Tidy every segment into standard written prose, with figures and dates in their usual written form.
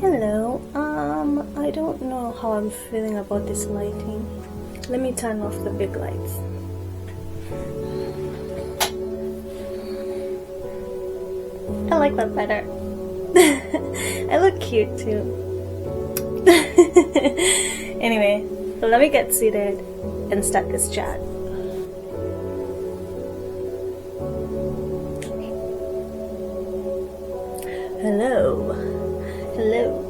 Hello, I don't know how I'm feeling about this lighting. Let me turn off the big lights. I like that better. I look cute too. Anyway, let me get seated and start this chat. Hello. Hello.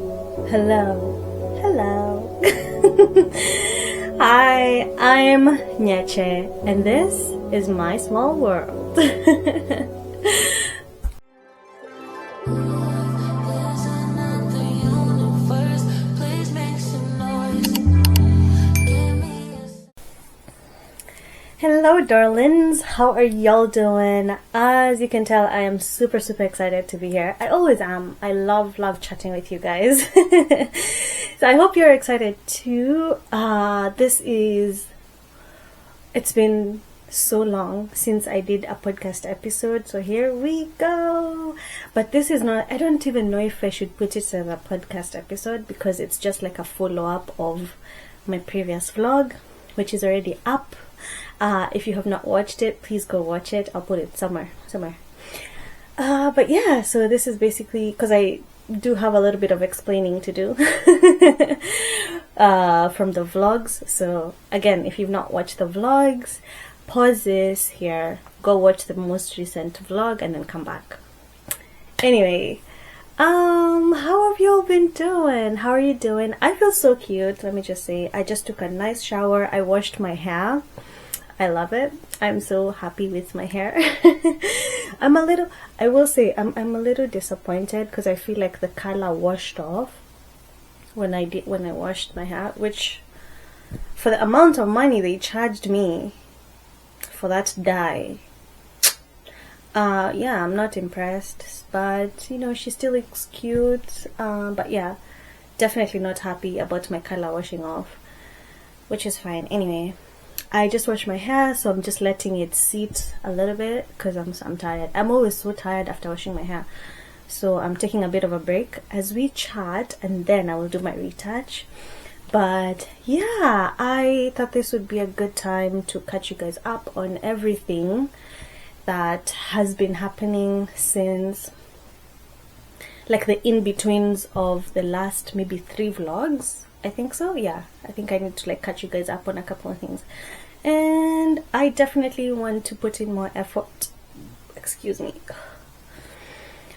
Hello. Hello. Hi, I'm Nyeche, and this is my small world. Hello darlings, how are y'all doing? As you can tell, I am super excited to be here. I always am. I love chatting with you guys. So I hope you're excited too. It's been so long since I did a podcast episode, so here we go. But this is not, I don't even know if I should put it as a podcast episode because it's just like a follow-up of my previous vlog, which is already up. If you have not watched it, please go watch it. I'll put it somewhere. But yeah, so this is basically because I do have a little bit of explaining to do from the vlogs. So again, if you've not watched the vlogs, pause this here, go watch the most recent vlog, and then come back. Anyway, how have y'all been doing? How are you doing? I feel so cute. Let me just say, I just took a nice shower. I washed my hair. I love it. I'm so happy with my hair. I'm a little disappointed because I feel like the color washed off when I washed my hair, which for the amount of money they charged me for that dye, yeah, I'm not impressed, but you know, she still looks cute. But yeah, definitely not happy about my color washing off, which is fine. Anyway, I just washed my hair, so I'm just letting it sit a little bit because I'm tired. I'm always so tired after washing my hair, so I'm taking a bit of a break as we chat, and then I will do my retouch. But yeah, I thought this would be a good time to catch you guys up on everything that has been happening since, like, the in-betweens of the last maybe 3 vlogs. I think so. Yeah, I think I need to like catch you guys up on a couple of things, and I definitely want to put in more effort. Excuse me.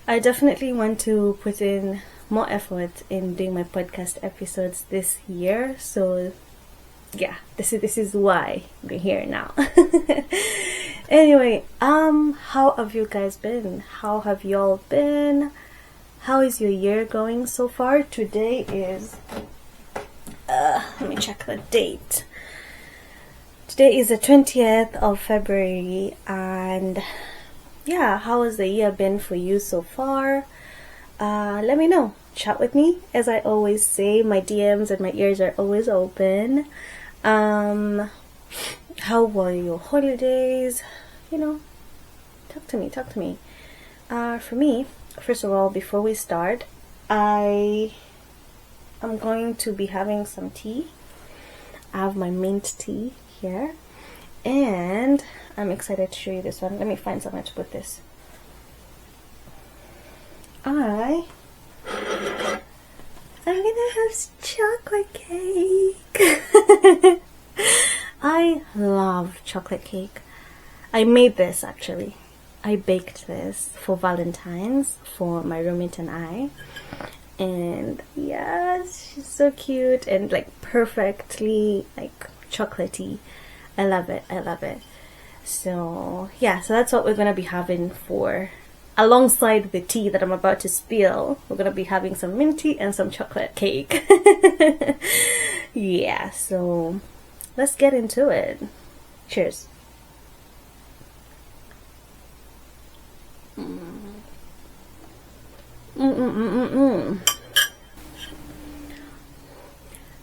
I definitely want to put in more effort in doing my podcast episodes this year. So yeah, this is why we're here now. Anyway, how have you guys been? How have y'all been? How is your year going so far? Today is let me check the date. Today is the 20th of February, and yeah, how has the year been for you so far? Let me know. Chat with me. As I always say, my DMs and my ears are always open. How were your holidays? You know, talk to me. For me, first of all, before we start, I'm going to be having some tea. I have my mint tea here, and I'm excited to show you this one. Let me find somewhere to put this. I'm gonna have chocolate cake. I love chocolate cake. I made this actually. I baked this for Valentine's for my roommate and I. And yes, she's so cute and like perfectly like chocolatey. I love it. So yeah, so that's what we're gonna be having for alongside the tea that I'm about to spill. We're gonna be having some mint tea and some chocolate cake. Yeah, so let's get into it. Cheers.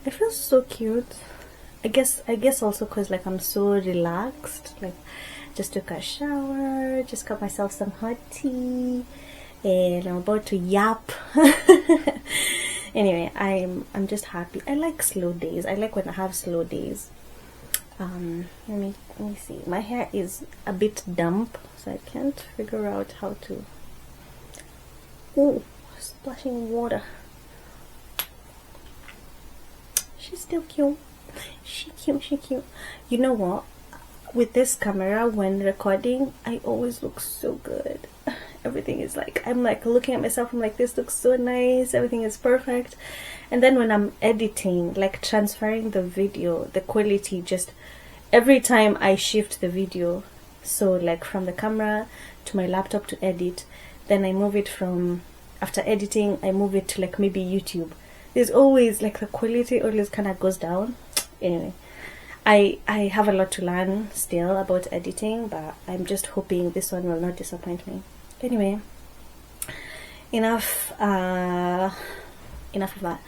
I feel so cute. I guess also because like I'm so relaxed. Like, just took a shower, just got myself some hot tea, and I'm about to yap. Anyway, I'm just happy. I like slow days. I like when I have slow days. Let me see. My hair is a bit damp, so I can't figure out how to. Oh, splashing water. She's still cute. She cute. You know what? With this camera, when recording, I always look so good. Everything is like, I'm like looking at myself, I'm like, this looks so nice, everything is perfect. And then when I'm editing, like transferring the video, the quality just, every time I shift the video, so like from the camera to my laptop to edit, then I move it from, after editing, I move it to like maybe YouTube. There's always like the quality always kind of goes down. Anyway, I have a lot to learn still about editing, but I'm just hoping this one will not disappoint me. Anyway, enough of that.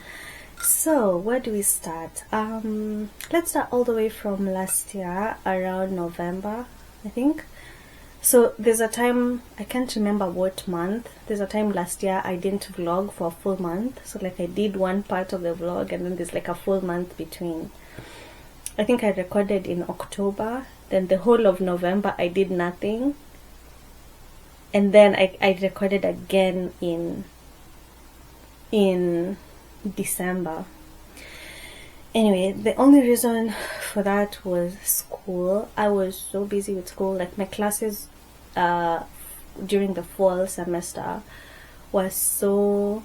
So where do we start? Let's start all the way from last year, around November, I think. So there's a time, I can't remember what month, there's a time last year I didn't vlog for a full month. So like I did one part of the vlog and then there's like a full month between. I think I recorded in October, then the whole of November I did nothing. And then I recorded again in December. Anyway, the only reason for that was school. I was so busy with school. Like my classes during the fall semester was so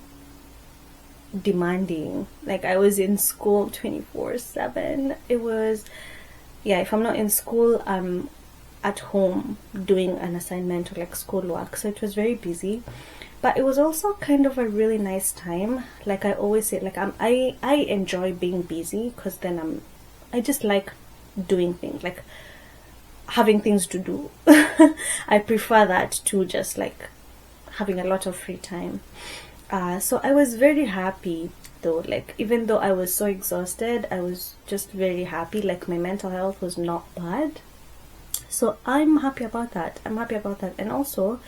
demanding. Like I was in school 24/7. It was, yeah, if I'm not in school, I'm at home doing an assignment or like schoolwork. So it was very busy. But it was also kind of a really nice time. Like I always say, like I enjoy being busy because then I just like doing things, like having things to do. I prefer that to just like having a lot of free time. So I was very happy though. Like even though I was so exhausted, I was just very happy. Like my mental health was not bad. So I'm happy about that. And also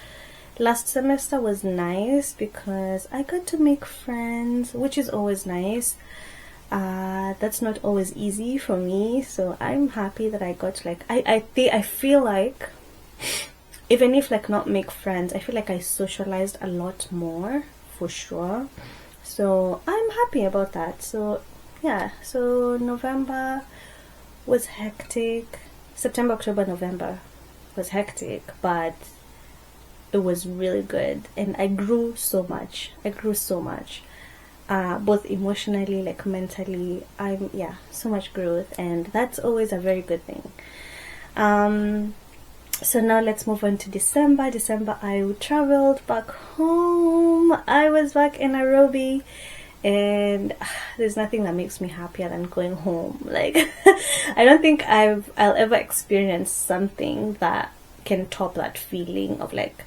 last semester was nice because I got to make friends, which is always nice. That's not always easy for me, so I'm happy that I got like I feel like even if like not make friends, I feel like I socialized a lot more for sure. So I'm happy about that. So yeah, so November was hectic. September, October, November was hectic, but it was really good, and I grew so much. Both emotionally, like mentally. So much growth, and that's always a very good thing. So now let's move on to December. I traveled back home. I was back in Nairobi, and there's nothing that makes me happier than going home. Like I don't think I'll ever experience something that can top that feeling of like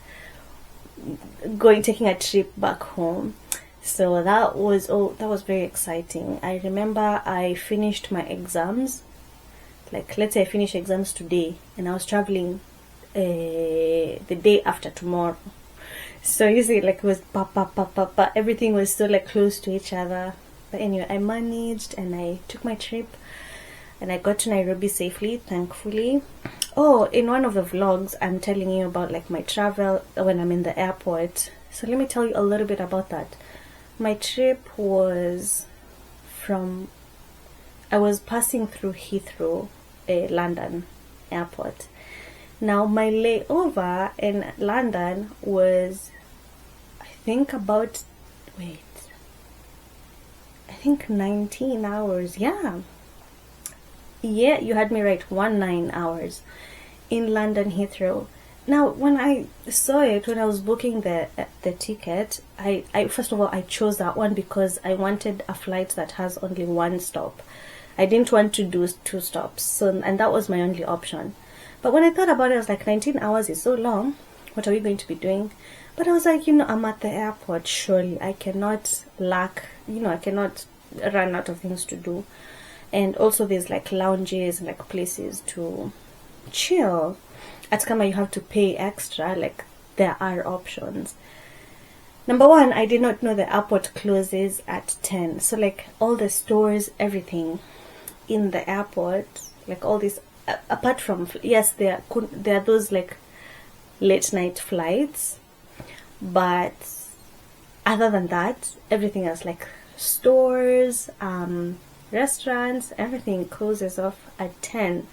taking a trip back home. So that was very exciting. I remember I finished my exams, like let's say I finished exams today, and I was traveling the day after tomorrow. So you see, like it was everything was so like close to each other. But anyway, I managed and I took my trip and I got to Nairobi safely, thankfully. Oh, in one of the vlogs I'm telling you about like my travel when I'm in the airport. So let me tell you a little bit about that. My trip was I was passing through Heathrow, London airport. Now my layover in London was, I think 19 hours. Yeah, you had me right, 19 hours in London Heathrow. Now when I saw it, when I was booking the ticket, I first of all I chose that one because I wanted a flight that has only one stop. I didn't want to do 2 stops, and that was my only option. But when I thought about it, I was like, 19 hours is so long. What are we going to be doing? But I was like, I'm at the airport. Surely I cannot I cannot run out of things to do. And also there's like lounges and like places to chill. At Kama you have to pay extra. Like there are options. Number one, I did not know the airport closes at 10. So like all the stores, everything in the airport, like all this, apart from, yes, there are those like late night flights, but other than that, everything else, like stores, restaurants, everything closes off at 10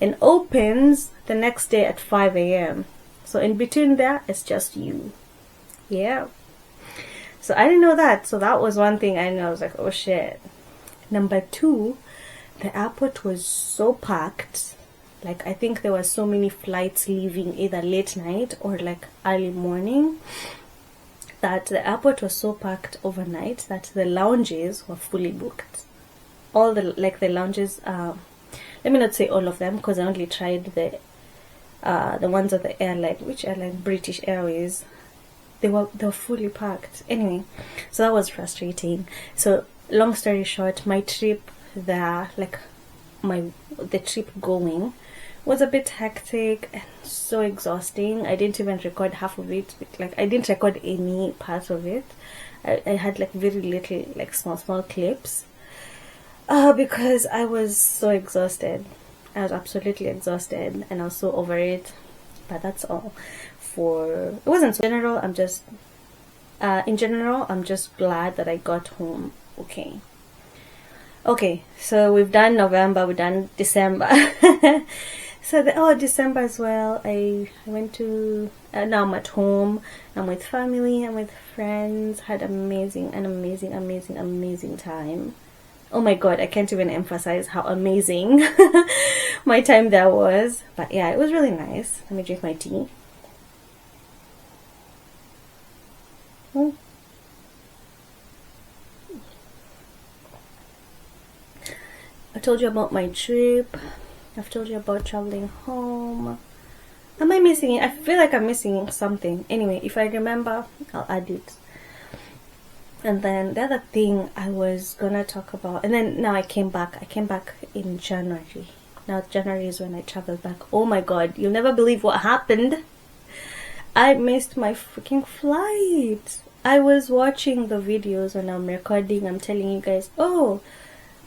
and opens the next day at 5 a.m. So in between there, it's just you. Yeah. So I didn't know that. So that was one thing I know. I was like, oh shit. Number two, the airport was so packed. Like, I think there were so many flights leaving either late night or like early morning, that the airport was so packed overnight that the lounges were fully booked. All the lounges, let me not say all of them, because I only tried the ones of the airline. Which airline? British Airways. They were fully packed. Anyway, so that was frustrating. So long story short, my trip there, like the trip going, was a bit hectic and so exhausting. I didn't even record half of it. Like, I didn't record any part of it. I had like very little, like small clips, because I was so exhausted. I was absolutely exhausted and I was so over it. But that's all. It wasn't so general. In general, I'm just glad that I got home okay. So we've done November, we've done December. So December as well, I went to, now I'm at home, I'm with family, I'm with friends, had an amazing time. Oh my god, I can't even emphasize how amazing my time there was. But yeah, it was really nice. Let me drink my tea. I told you about my trip. I've told you about traveling home. Am I missing it? I feel like I'm missing something. Anyway, if I remember, I'll add it. And then the other thing I was gonna talk about, and then now I came back in January. Now January is when I traveled back. Oh my god, you'll never believe what happened. I missed my freaking flight. I was watching the videos when I'm recording. I'm telling you guys, oh,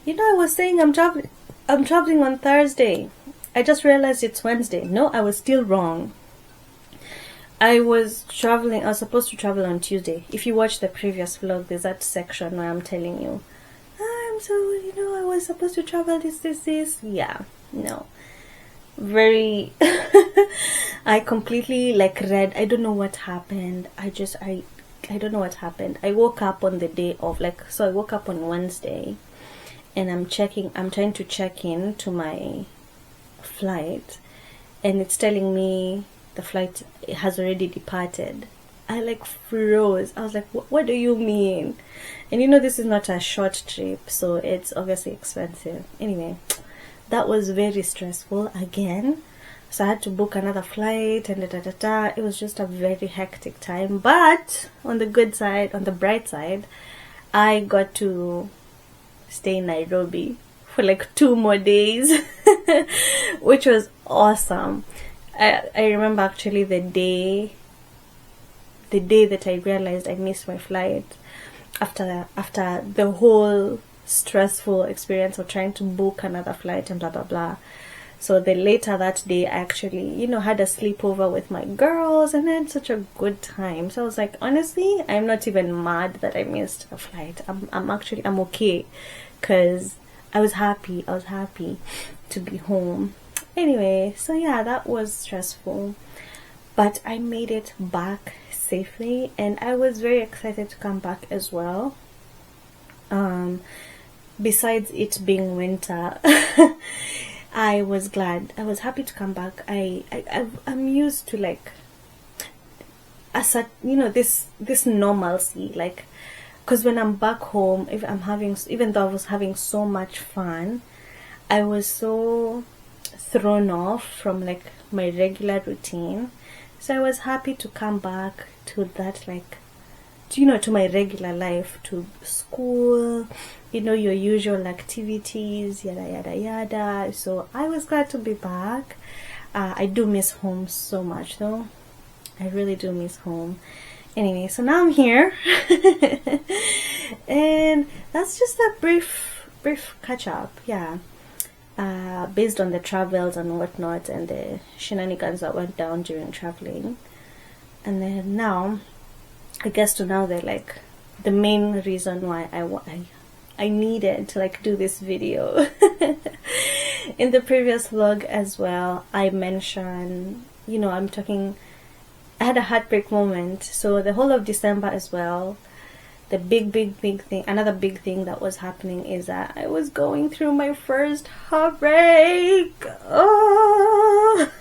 you know, I was saying I'm traveling on Thursday. I just realized it's Wednesday. No, I was still wrong. I was supposed to travel on Tuesday. If you watch the previous vlog, there's that section where I'm telling you, I was supposed to travel this. Yeah, no. Very, I completely read, I don't know what happened. I don't know what happened. I woke up on the day of, I woke up on Wednesday, and I'm trying to check in to my flight, and it's telling me the flight has already departed. I froze. I was like, what do you mean? And this is not a short trip, so it's obviously expensive. Anyway, that was very stressful again. So I had to book another flight and It was just a very hectic time. But on the good side, on the bright side, I got to stay in Nairobi for 2 more days, which was awesome. I remember actually the day that I realized I missed my flight, after the whole stressful experience of trying to book another flight and blah blah blah. So later that day, I actually had a sleepover with my girls and had such a good time. So I was like, honestly, I'm not even mad that I missed a flight. I'm okay, because I was happy to be home. Anyway, so yeah, that was stressful, but I made it back safely, and I was very excited to come back as well. Besides it being winter, I was glad. I was happy to come back. I'm used to this normalcy, because when I'm back home, even though I was having so much fun, I was so thrown off from my regular routine. So I was happy to come back to that, to my regular life, to school, your usual activities, yada yada yada. So I was glad to be back. I do miss home so much though. I really do miss home. Anyway, so now I'm here. And that's just a brief catch up, yeah. Based on the travels and whatnot and the shenanigans that went down during traveling. And then now, I guess to now they're like the main reason why I needed to like do this video. In the previous vlog as well, I mentioned, you know, I had a heartbreak moment. So the whole of December as well, the big thing, another big thing that was happening is that I was going through my first heartbreak. Oh.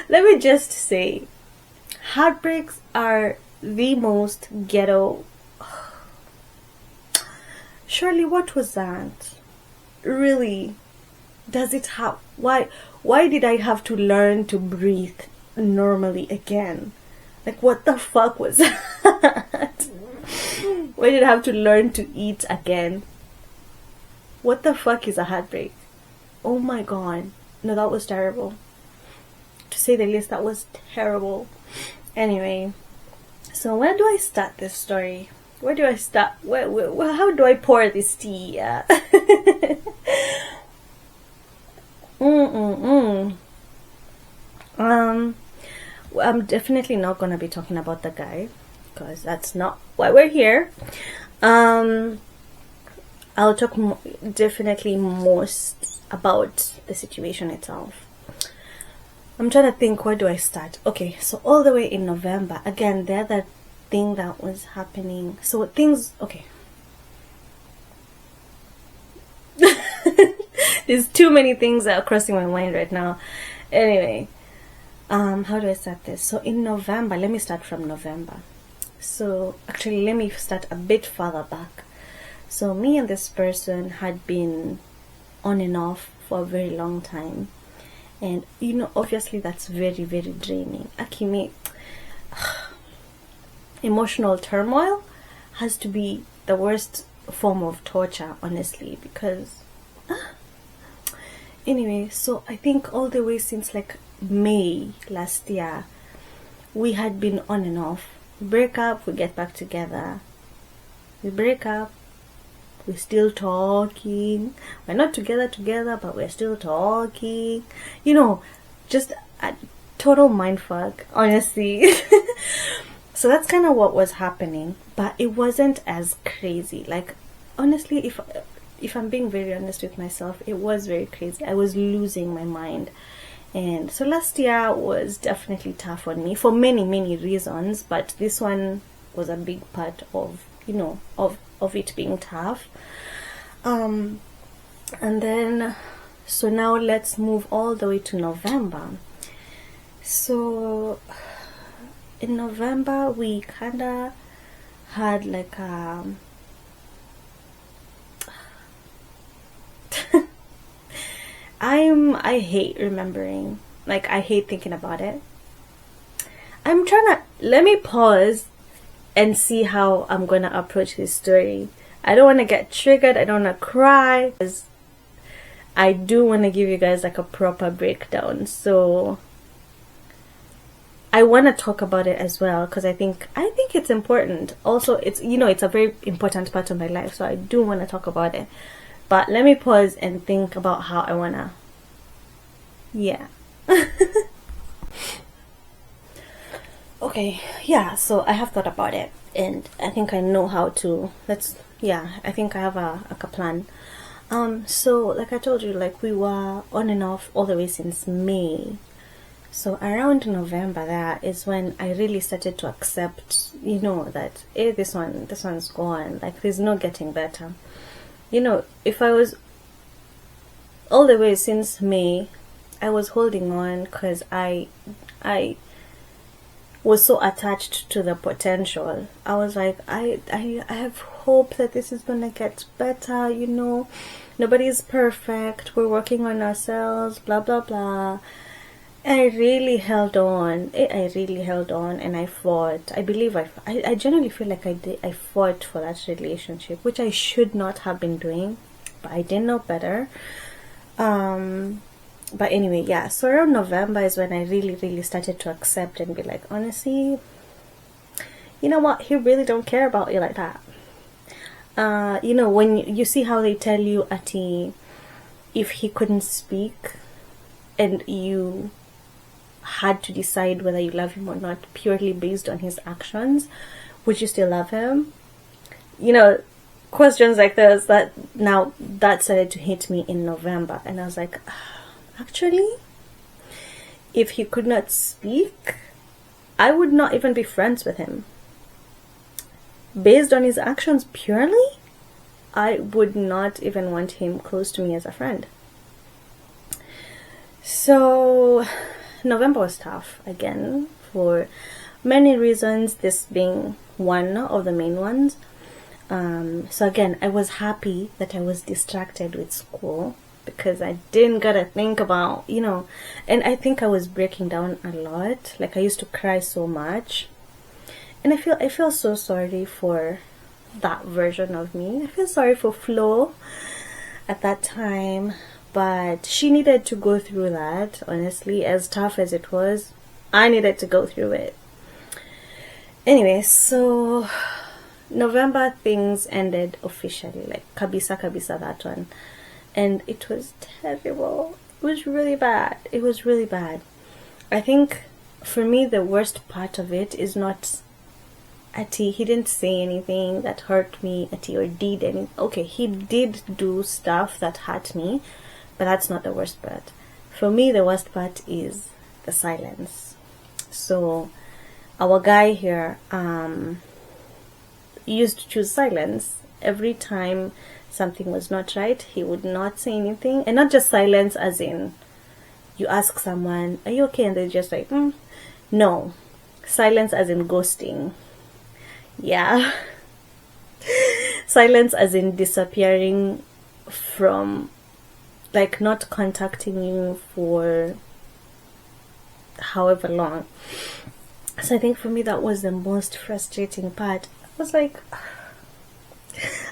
Let me just say, heartbreaks are the most ghetto. Surely, what was that? Really? Does it have... Why did I have to learn to breathe normally again? Like, what the fuck was that? Why did I have to learn to eat again? What the fuck is a heartbreak? Oh my god. No, that was terrible. To say the least, that was terrible. Anyway, so where do I start this story? Where do I start? How do I pour this tea? I'm definitely not gonna be talking about the guy, because that's not why we're here. I'll talk definitely most about the situation itself. I'm trying to think, where do I start? Okay, so all the way in November, again, the other thing that was happening. So things, okay. There's too many things that are crossing my mind right now. Anyway, how do I start this? So in November, let me start from November. So actually, let me start a bit further back. So me and this person had been on and off for a very long time. And you know, obviously that's very draining. Akimi, emotional turmoil has to be the worst form of torture, honestly, because anyway, so I think all the way since like May last year, we had been on and off. We break up, we get back together. We break up, we're still talking. We're not together, but we're still talking. You know, just a total mindfuck, honestly. So that's kind of what was happening, but it wasn't as crazy. Like, honestly, if I'm being very honest with myself, it was very crazy. I was losing my mind. And so last year was definitely tough on me for many reasons, but this one was a big part of, you know, of it being tough. And then, so now let's move all the way to November. So in November, we kind of had like I hate remembering, like I hate thinking about it. I'm trying to, let me pause and see how I'm gonna approach this story. I don't want to get triggered, I don't want to cry, because I do want to give you guys like a proper breakdown. So I want to talk about it as well, because I think it's important. Also, it's, you know, it's a very important part of my life, so I do want to talk about it. But let me pause and think about how I wanna, yeah. Okay, yeah, so I have thought about it, and I think I know how to, I think I have a plan. So like I told you, like we were on and off all the way since May. So around November, that is when I really started to accept, you know, that hey, this one's gone, like there's no getting better. You know, if I was all the way since May, I was holding on because I was so attached to the potential. I was like, I have hope that this is gonna get better, you know, nobody's perfect, we're working on ourselves, blah blah blah. I really held on. And I fought. I believe I genuinely feel like I fought for that relationship, which I should not have been doing, but I didn't know better. But anyway, yeah, so around November is when I really started to accept and be like, honestly, you know what, he really don't care about you like that. You know, when you see how they tell you if he couldn't speak and you had to decide whether you love him or not purely based on his actions, would you still love him? You know, questions like this, that started to hit me in November, and I was like, actually, if he could not speak, I would not even be friends with him. Based on his actions purely, I would not even want him close to me as a friend. So November was tough again for many reasons, this being one of the main ones. So again, I was happy that I was distracted with school because I didn't gotta think about, you know, and I think I was breaking down a lot. Like, I used to cry so much, and I feel so sorry for that version of me. I feel sorry for Flo at that time, but she needed to go through that. Honestly, as tough as it was, I needed to go through it. Anyway, so November things ended officially, like kabisa that one, and it was terrible. It was really bad. I think for me the worst part of it is not Ati. He didn't say anything that hurt me, Ati, or did any. Okay, he did do stuff that hurt me, but that's not the worst part. For me, the worst part is the silence. So our guy here used to choose silence every time something was not right. He would not say anything, and not just silence as in you ask someone, are you okay, and they're just like, no, silence as in ghosting. Yeah. Silence as in disappearing from, like, not contacting you for however long. So I think for me that was the most frustrating part. I was like,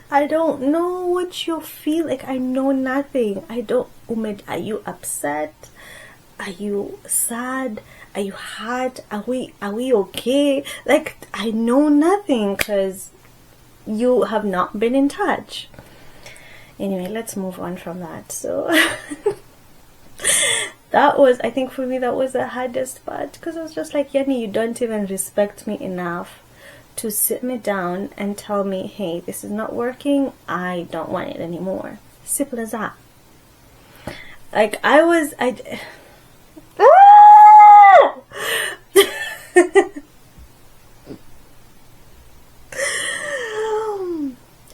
I don't know what you feel like. I know nothing. I don't. Umed, are you upset? Are you sad? Are you hurt? Are we okay? Like, I know nothing because you have not been in touch. Anyway, let's move on from that. So that was, I think for me, that was the hardest part, because I was just like, Yanni, you don't even respect me enough to sit me down and tell me, hey, this is not working, I don't want it anymore. Simple as that. Like,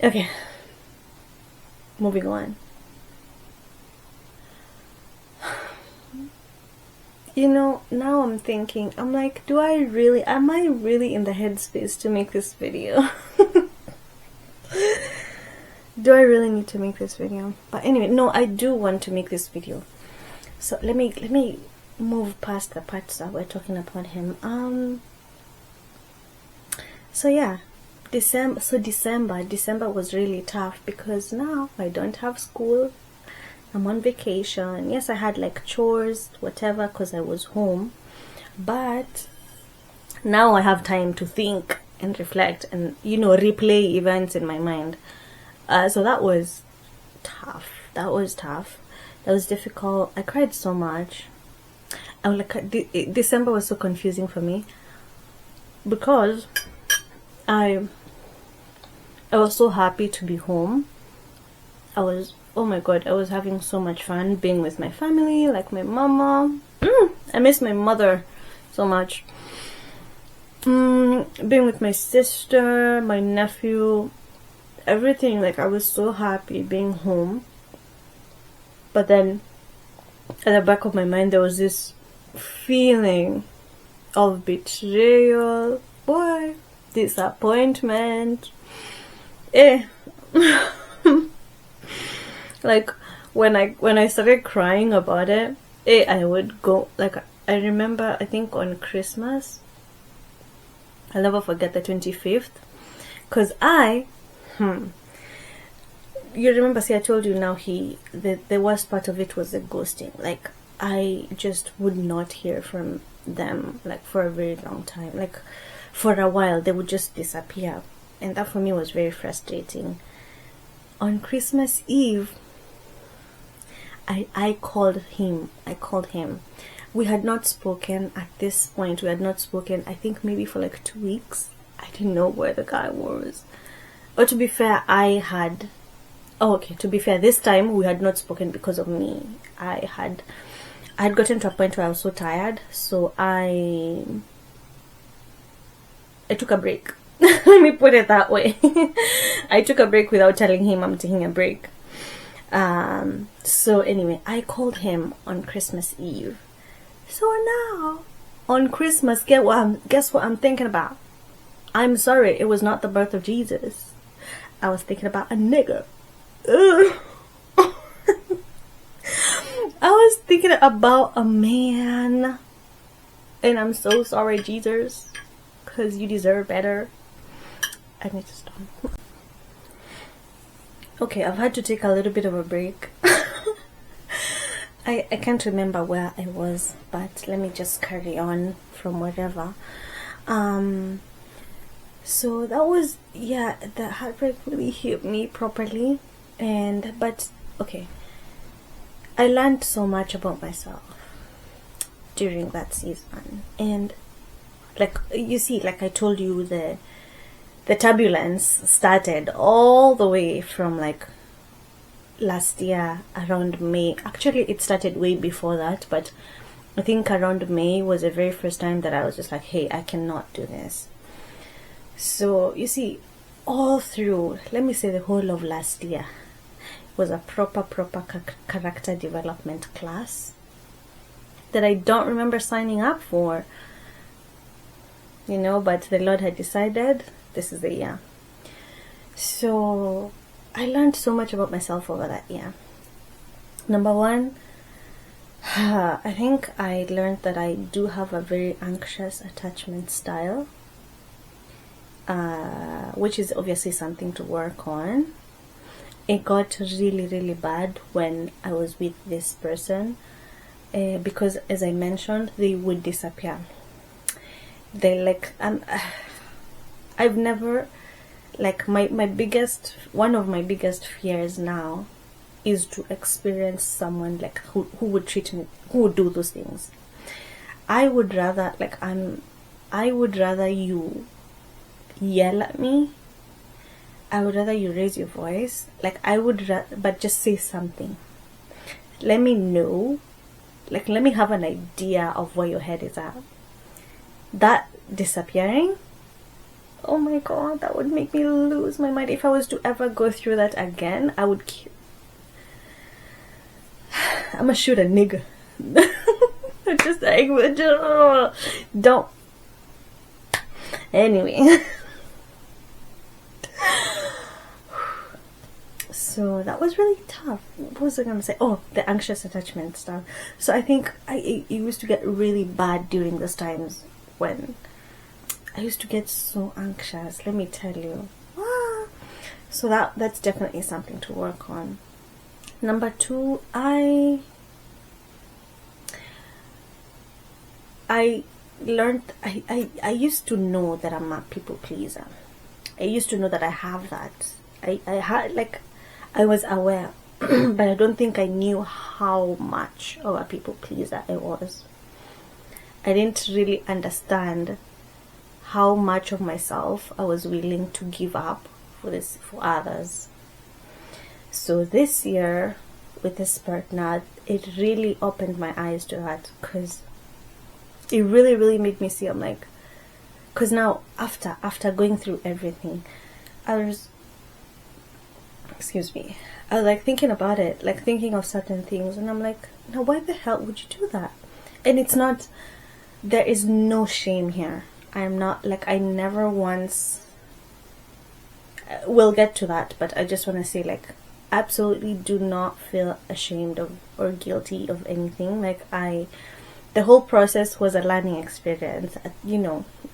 okay, moving on. You know, now I'm thinking, I'm like, am I really in the headspace to make this video? Do I really need to make this video? But anyway, no, I do want to make this video. So let me move past the parts that we're talking about him. So yeah, December was really tough because now I don't have school. I'm on vacation. Yes, I had like chores, whatever, because I was home, but now I have time to think and reflect and, you know, replay events in my mind. So that was tough. That was difficult. I cried so much. I was like, December was so confusing for me because I was so happy to be home. Oh my god, I was having so much fun being with my family, like my mama. I miss my mother so much. Being with my sister, my nephew, everything. Like, I was so happy being home. But then at the back of my mind there was this feeling of betrayal, disappointment. Like, when I started crying about it, I would go, like, I remember, I think on Christmas, I'll never forget the 25th, because you remember, see, I told you now, the worst part of it was the ghosting. Like, I just would not hear from them like for a very long time. Like for a while they would just disappear, and that for me was very frustrating. On Christmas Eve, I called him. We had not spoken at this point. We had not spoken, I think, maybe for like 2 weeks. I didn't know where the guy was. But to be fair, to be fair, this time we had not spoken because of me. I had gotten to a point where I was so tired, so I took a break. Let me put it that way. I took a break without telling him I'm taking a break. So anyway, I called him on Christmas Eve. So now, on Christmas, guess what I'm thinking about? I'm sorry, it was not the birth of Jesus. I was thinking about a nigga. Ugh. I was thinking about a man. And I'm so sorry, Jesus, because you deserve better. I need to stop. Okay, I've had to take a little bit of a break. I can't remember where I was, but let me just carry on from wherever. So that was, yeah, the heartbreak really hit me properly. But okay, I learned so much about myself during that season. And like you see, like I told you, the turbulence started all the way from like last year around May. Actually, it started way before that, but I think around May was the very first time that I was just like, hey, I cannot do this. So you see, all through, let me say, the whole of last year was a proper character development class that I don't remember signing up for, but the Lord had decided this is the year. So I learned so much about myself over that year. Number one, I think I learned that I do have a very anxious attachment style, which is obviously something to work on. It got really bad when I was with this person, because as I mentioned, they would disappear. They like, I've never, like, one of my biggest fears now is to experience someone like who would treat me, who would do those things. I would rather you yell at me. I would rather you raise your voice. Like, but just say something. Let me know. Like, let me have an idea of where your head is at. That disappearing, oh my god, that would make me lose my mind. If I was to ever go through that again, I would I'ma shoot a nigga. Just like, don't. Anyway. So that was really tough. What was I gonna say? Oh, the anxious attachment stuff. So I think it used to get really bad during those times when I used to get so anxious, let me tell you. So that's definitely something to work on. Number two, I learned, I used to know that I'm a people pleaser. I used to know that I have that. I had, like, I was aware, but I don't think I knew how much of a people pleaser I was. I didn't really understand how much of myself I was willing to give up for others. So this year with this partner, it really opened my eyes to that, because it really made me see, I'm like, because now after going through everything, I was like thinking about it, like thinking of certain things, and I'm like, now why the hell would you do that? And it's not, there is no shame here. I'm not, like, I never once, we'll get to that, but I just want to say, like, absolutely do not feel ashamed of or guilty of anything. Like, the whole process was a learning experience,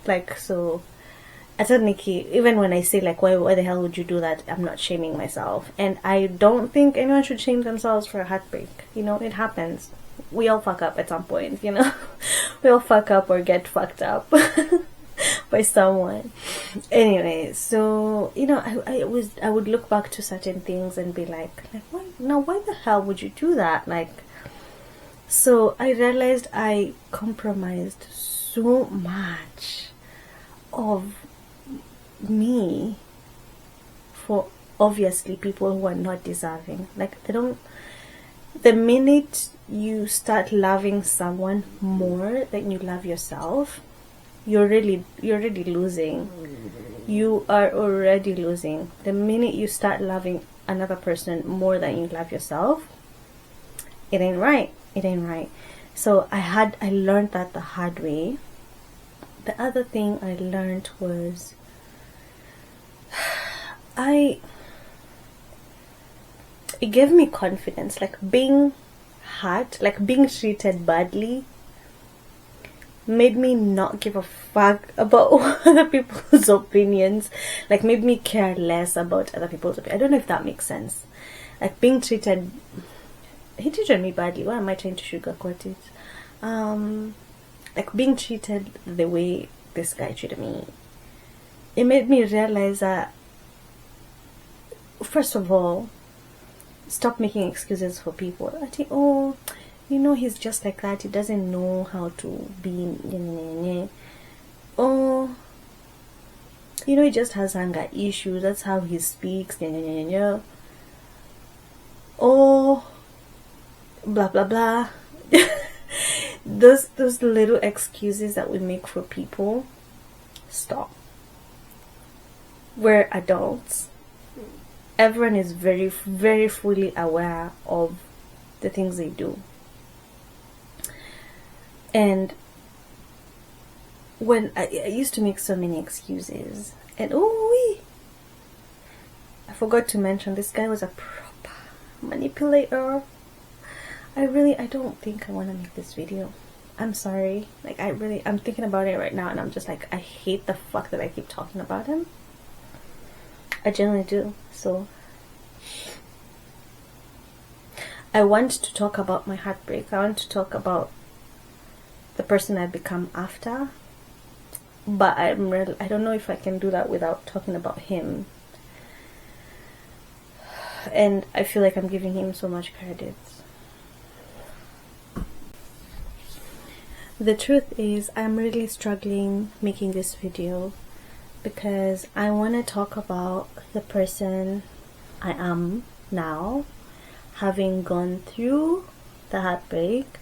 like, so I told Nikki, even when I say, like, why the hell would you do that, I'm not shaming myself. And I don't think anyone should shame themselves for a heartbreak. It happens. we all fuck up at some point, you know. We all fuck up or get fucked up by someone. Anyway, so you know, I would look back to certain things and be like why the hell would you do that? Like, so I realized I compromised so much of me for obviously people who are not deserving. Like, the minute you start loving someone more than you love yourself, you're already losing. You are already losing. The minute you start loving another person more than you love yourself, it ain't right. It ain't right. So I learned that the hard way. The other thing I learned was it gave me confidence. Like, being hurt, like being treated badly, made me not give a fuck about other people's opinions. Like, made me care less about other people's opinions. I don't know if that makes sense. Like, being treated, he treated me badly. Why am I trying to sugarcoat it? Like, being treated the way this guy treated me, it made me realize that, first of all, stop making excuses for people. I think, oh, you know, he's just like that, he doesn't know how to be, oh, you know, he just has anger issues, that's how he speaks, oh, blah blah blah. those little excuses that we make for people, stop. We're adults. Everyone is very, very fully aware of the things they do. And when I used to make so many excuses, and I forgot to mention, this guy was a proper manipulator. I don't think I want to make this video. I'm sorry. Like, I'm thinking about it right now, and I'm just like, I hate the fuck that I keep talking about him. I genuinely do. So I want to talk about my heartbreak. I want to talk about the person I've become after, but I don't know if I can do that without talking about him. And I feel like I'm giving him so much credit. The truth is, I'm really struggling making this video because I want to talk about the person I am now, having gone through the heartbreak,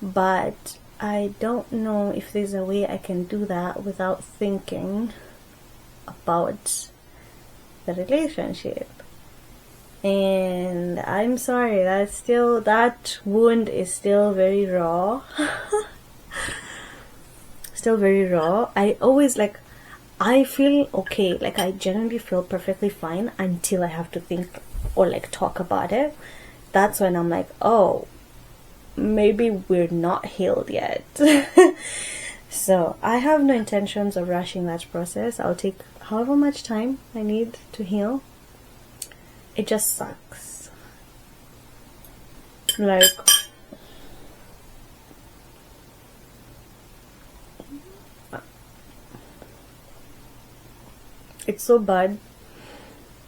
but I don't know if there's a way I can do that without thinking about the relationship. And I'm sorry, that wound is still very raw. Still very raw. I feel okay, like I genuinely feel perfectly fine until I have to think or like talk about it. That's when I'm like, oh, maybe we're not healed yet. So I have no intentions of rushing that process. I'll take however much time I need to heal. It just sucks. Like, it's so bad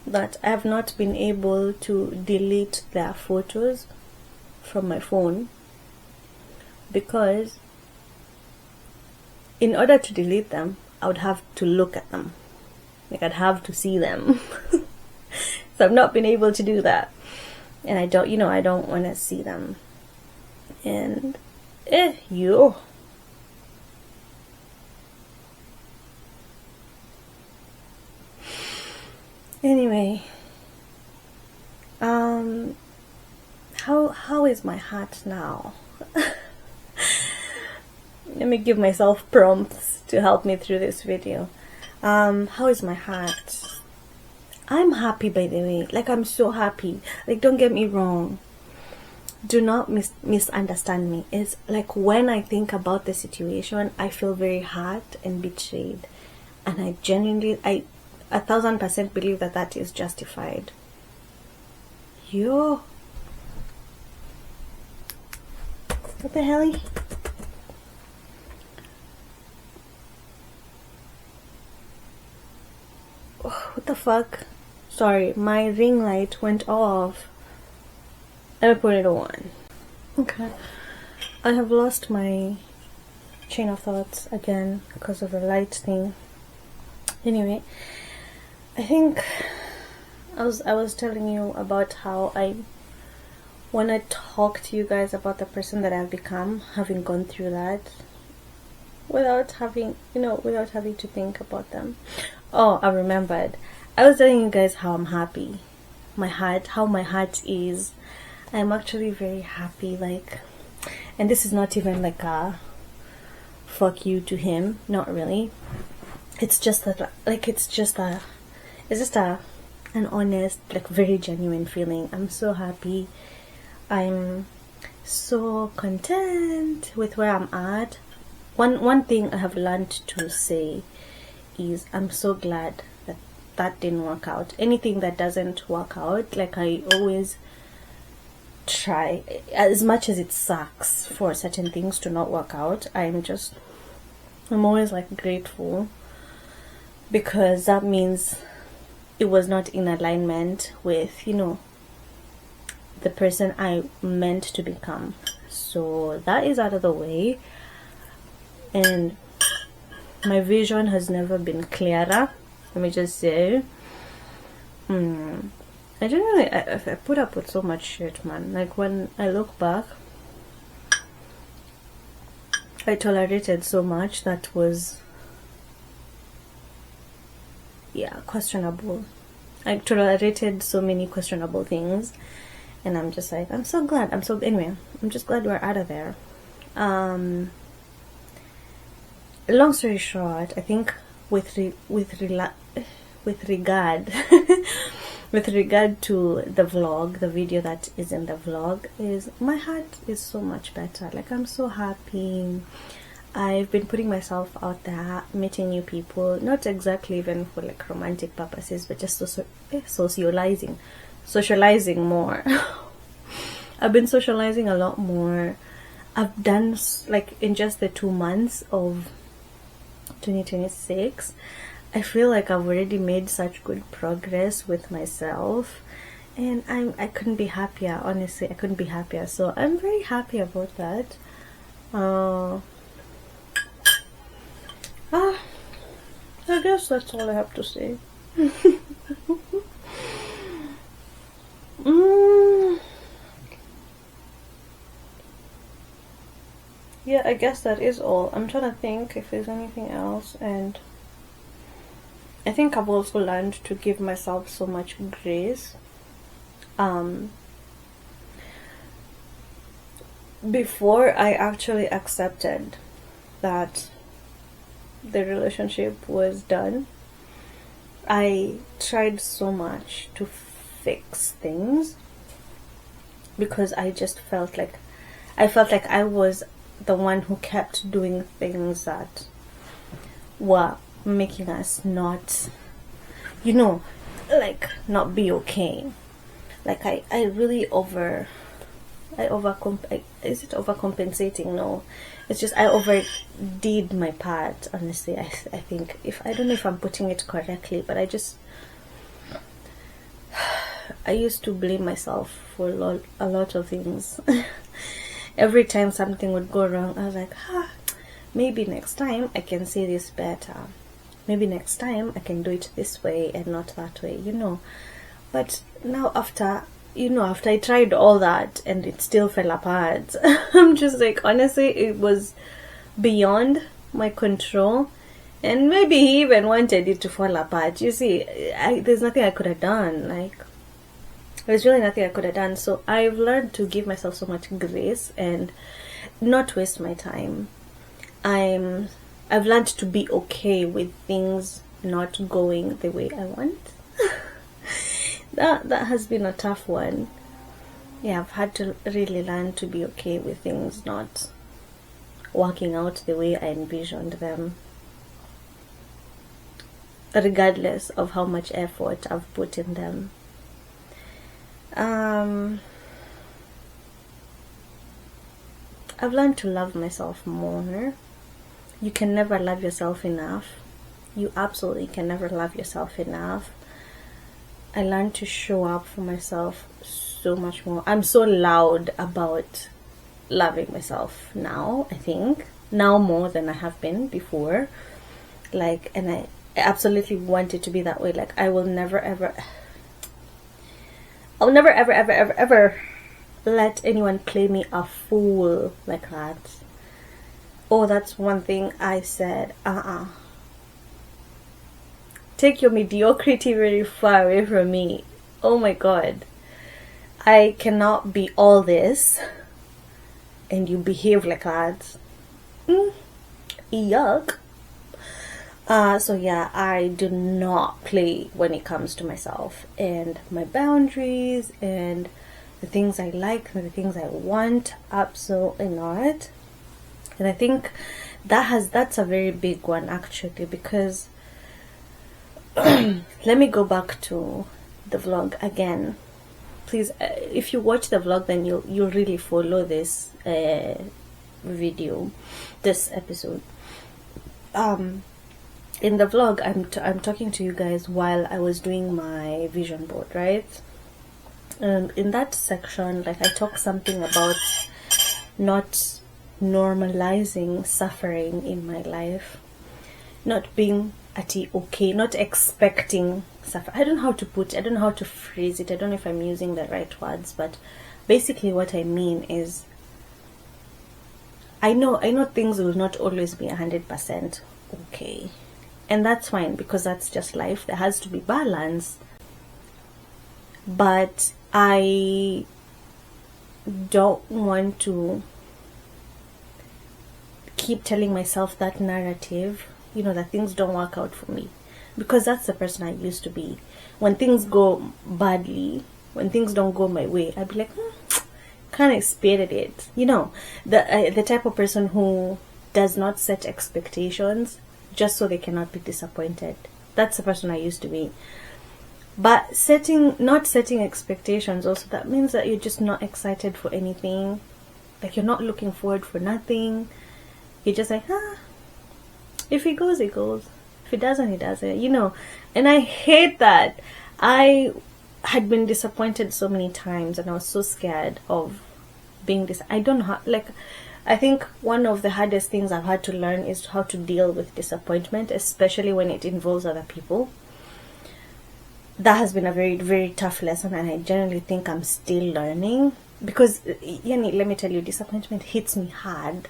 that I have not been able to delete their photos from my phone, because in order to delete them, I would have to look at them. Like, I'd have to see them. So I've not been able to do that. And I don't want to see them. And, you. Anyway, how is my heart now? Let me give myself prompts to help me through this video. How is my heart? I'm happy, by the way. Like, I'm so happy. Like, don't get me wrong. Do not misunderstand me. It's like, when I think about the situation, I feel very hurt and betrayed. And I genuinely, 1000% believe that that is justified. What the hell? Oh, what the fuck? Sorry, my ring light went off. Let me put it on. Okay. I have lost my chain of thoughts again because of the light thing. Anyway, I think I was telling you about how I want to talk to you guys about the person that I've become, having gone through that without having to think about them. Oh, I remembered. I was telling you guys how I'm happy. How my heart is. I'm actually very happy, like, and this is not even like a fuck you to him, not really. It's just that, like, it's just an honest, like, very genuine feeling. I'm so happy. I'm so content with where I'm at. One thing I have learned to say is I'm so glad that didn't work out. Anything that doesn't work out, like, I always try, as much as it sucks for certain things to not work out, I'm always like grateful, because that means it was not in alignment with, the person I meant to become. So that is out of the way, and my vision has never been clearer, let me just say. I generally, I put up with so much shit, man. Like, when I look back, I tolerated so much that was, questionable. I tolerated so many questionable things, and I'm just like, I'm so glad. Anyway, I'm just glad we're out of there. Long story short, I think with regard with regard to the vlog, the video that is in the vlog, is my heart is so much better. Like, I'm so happy. I've been putting myself out there, meeting new people, not exactly even for like romantic purposes, but just socializing more. I've been socializing a lot more. I've done, like, in just the 2 months of 2026, I feel like I've already made such good progress with myself, and I couldn't be happier. Honestly, I couldn't be happier. So I'm very happy about that. I guess that's all I have to say. Yeah, I guess that is all. I'm trying to think if there's anything else, and I think I've also learned to give myself so much grace. Before I actually accepted that the relationship was done, I tried so much to fix things, because I just felt like I was the one who kept doing things that were making us not, like, not be okay. Like, I really is it overcompensating? No, it's just I overdid my part, honestly. I think, I don't know if I'm putting it correctly, but I used to blame myself for a lot of things. Every time something would go wrong, I was like, maybe next time I can say this better. Maybe next time I can do it this way and not that way, But now after I tried all that and it still fell apart, I'm just like, honestly, it was beyond my control. And maybe he even wanted it to fall apart. You see, there's nothing I could have done. Like, there's really nothing I could have done. So I've learned to give myself so much grace and not waste my time. I've learned to be okay with things not going the way I want. That has been a tough one. Yeah, I've had to really learn to be okay with things not working out the way I envisioned them, regardless of how much effort I've put in them. I've learned to love myself more. You can never love yourself enough. You absolutely can never love yourself enough. I learned to show up for myself so much more. I'm so loud about loving myself now, I think. Now more than I have been before. Like, and I absolutely want it to be that way. Like, I'll never ever ever let anyone play me a fool like that. Oh, that's one thing I said. Take your mediocrity very far away from me. Oh my god. I cannot be all this and you behave like that. Yuck. So yeah, I do not play when it comes to myself and my boundaries and the things I like and the things I want. Absolutely not. And I think that's a very big one, actually, because let me go back to the vlog again. Please, if you watch the vlog, then you'll really follow this video, this episode. In the vlog, I'm talking to you guys while I was doing my vision board, right? In that section, like, I talk something about not normalizing suffering in my life, not being okay, not expecting suffer. I don't know how to phrase it. I don't know if I'm using the right words, but basically what I mean is I know things will not always be 100% okay, and that's fine, because that's just life. There has to be balance. But I don't want to keep telling myself that narrative, that things don't work out for me, because that's the person I used to be. When things go badly, when things don't go my way, I'd be like, kind of expected it. The type of person who does not set expectations just so they cannot be disappointed. That's the person I used to be. But not setting expectations also, that means that you're just not excited for anything. Like, you're not looking forward for nothing. You're just like, if it goes, it goes. If it doesn't, it doesn't, And I hate that. I had been disappointed so many times, and I was so scared of being I don't know how, I think one of the hardest things I've had to learn is how to deal with disappointment, especially when it involves other people. That has been a very, very tough lesson, and I generally think I'm still learning, because, let me tell you, disappointment hits me hard.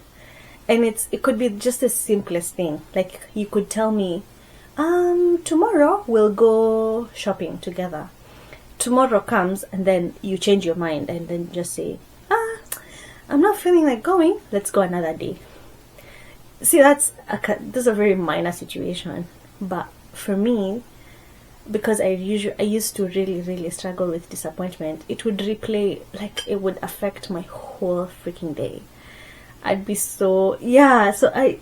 And it could be just the simplest thing. Like, you could tell me, tomorrow we'll go shopping together. Tomorrow comes, and then you change your mind, and then just say, I'm not feeling like going, let's go another day. See, that's a very minor situation. But for me, because I used to really, really struggle with disappointment, it would replay, like, it would affect my whole freaking day. I'd be so I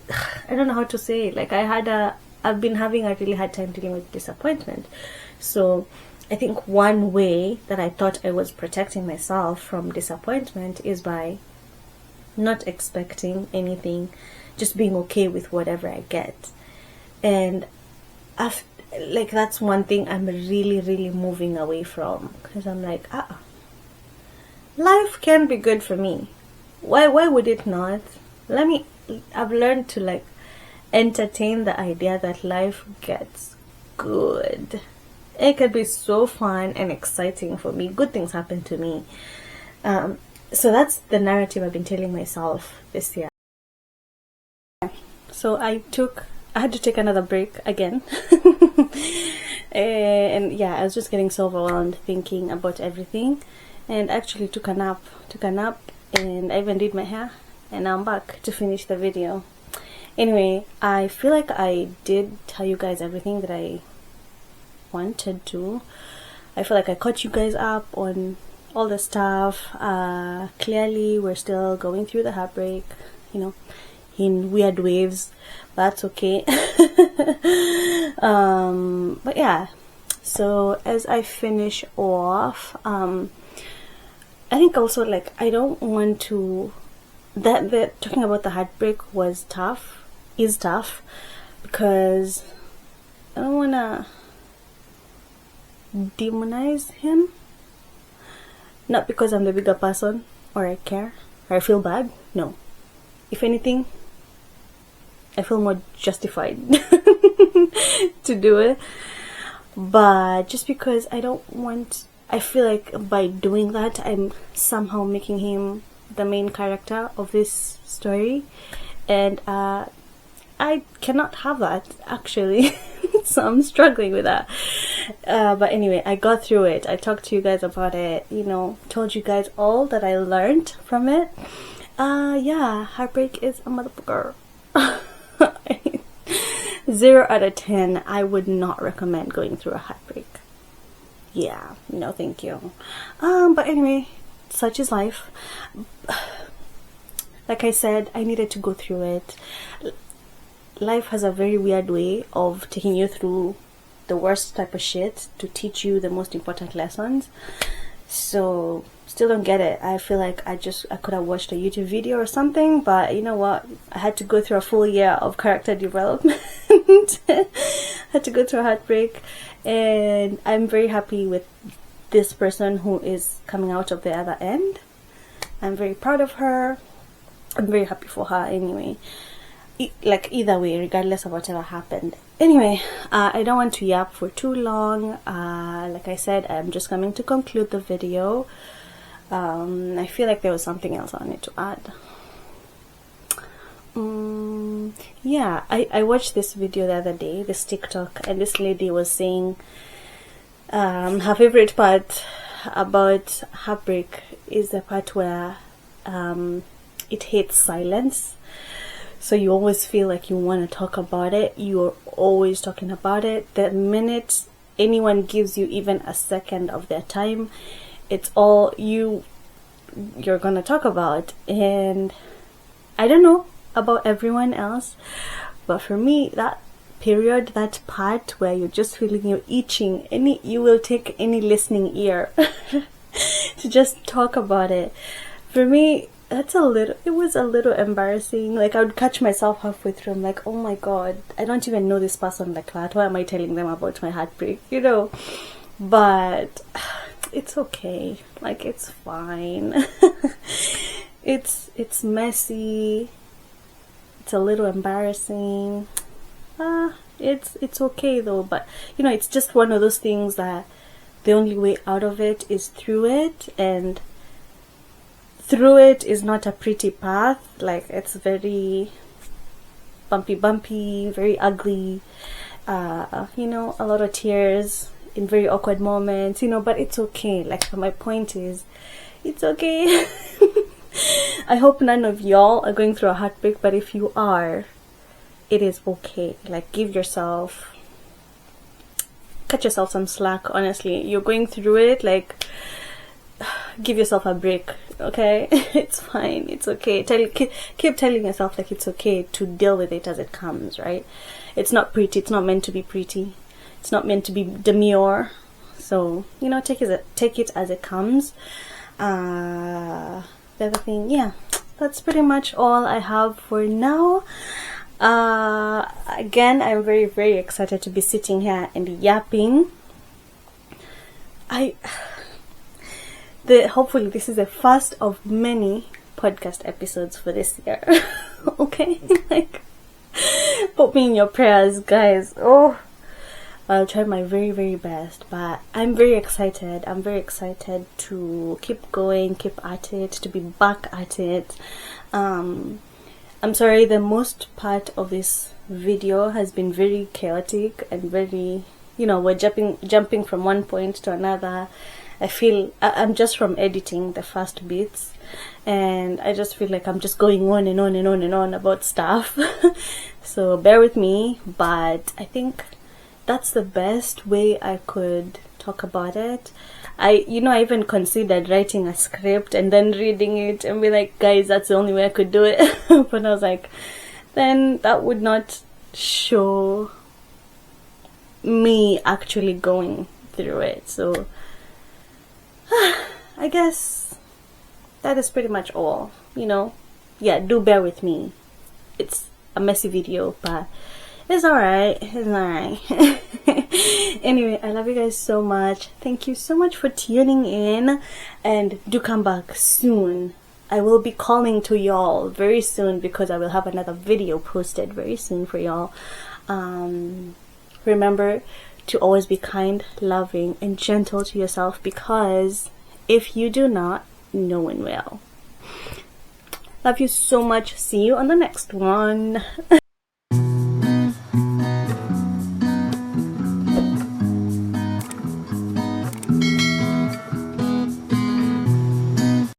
don't know how to say it. Like, I've been having a really hard time dealing with disappointment. So I think one way that I thought I was protecting myself from disappointment is by not expecting anything, just being okay with whatever I get. And that's one thing I'm really, really moving away from, because I'm like, life can be good for me. Why would it not? I've learned to entertain the idea that life gets good. It could be so fun and exciting for me. Good things happen to me. So that's the narrative I've been telling myself this year. So I had to take another break again. And yeah, I was just getting so overwhelmed thinking about everything, and actually took a nap, and I even did my hair, and now I'm back to finish the video. Anyway, I feel like I did tell you guys everything that I wanted to. I feel like I caught you guys up on all the stuff. Clearly we're still going through the heartbreak, in weird waves. That's okay. But yeah, so as I finish off, I think also, I don't want to that talking about the heartbreak is tough, because I don't wanna demonize him, not because I'm the bigger person or I care or I feel bad. No, if anything, I feel more justified to do it. But just because I feel like by doing that, I'm somehow making him the main character of this story, and I cannot have that, actually. So I'm struggling with that. But anyway, I got through it. I talked to you guys about it, told you guys all that I learned from it. Yeah, heartbreak is a motherfucker. 0 out of 10, I would not recommend going through a heartbreak. Yeah, no thank you. But anyway, such is life. Like I said, I needed to go through it. Life has a very weird way of taking you through the worst type of shit to teach you the most important lessons. So still don't get it. I feel like I could have watched a YouTube video or something, but you know what, I had to go through a full year of character development. Had to go through a heartbreak, and I'm very happy with this person who is coming out of the other end. I'm very proud of her. I'm very happy for her anyway. Like either way, regardless of whatever happened. Anyway, I don't want to yap for too long. Like I said, I'm just coming to conclude the video. I feel like there was something else I wanted to add. Yeah, I watched this video the other day, this TikTok, and this lady was saying her favorite part about heartbreak is the part where it hates silence. So you always feel like you want to talk about it. You're always talking about it. The minute anyone gives you even a second of their time, it's all you're gonna talk about. And I don't know about everyone else, but for me, that period, that part where you're just feeling you're itching, you will take any listening ear to just talk about it. For me, it was a little embarrassing. Like, I would catch myself halfway through. I'm like, oh my god, I don't even know this person like that. Why am I telling them about my heartbreak? But it's okay. Like, it's fine. It's messy. It's a little embarrassing. It's okay though. But it's just one of those things that the only way out of it is through it, and through it is not a pretty path. Like, it's very bumpy, very ugly. A lot of tears in very awkward moments. But it's okay. Like, my point is, it's okay. I hope none of y'all are going through a heartbreak, but if you are, it is okay. Like, cut yourself some slack. Honestly, you're going through it. Like, give yourself a break, okay? It's fine, it's okay. Keep telling yourself like it's okay to deal with it as it comes, right? It's not pretty. It's not meant to be pretty. It's not meant to be demure. So take it as it comes. The other thing, yeah, that's pretty much all I have for now. Again, I'm very, very excited to be sitting here and yapping. Hopefully this is the first of many podcast episodes for this year. Okay? Like, put me in your prayers, guys. I'll try my very, very best, but I'm very excited. I'm very excited to keep going, keep at it, to be back at it. I'm sorry, the most part of this video has been very chaotic and very, we're jumping from one point to another. I feel I'm just from editing the first bits, and I just feel like I'm just going on and on and on and on about stuff. So bear with me, but I think that's the best way I could talk about it. I even considered writing a script and then reading it and be like, guys, that's the only way I could do it. But I was like, then that would not show me actually going through it. So I guess that is pretty much all. yeah, do bear with me. It's a messy video, but it's alright. It's alright. Anyway, I love you guys so much. Thank you so much for tuning in, and do come back soon. I will be calling to y'all very soon because I will have another video posted very soon for y'all. Remember to always be kind, loving, and gentle to yourself, because if you do not, no one will. Love you so much. See you on the next one.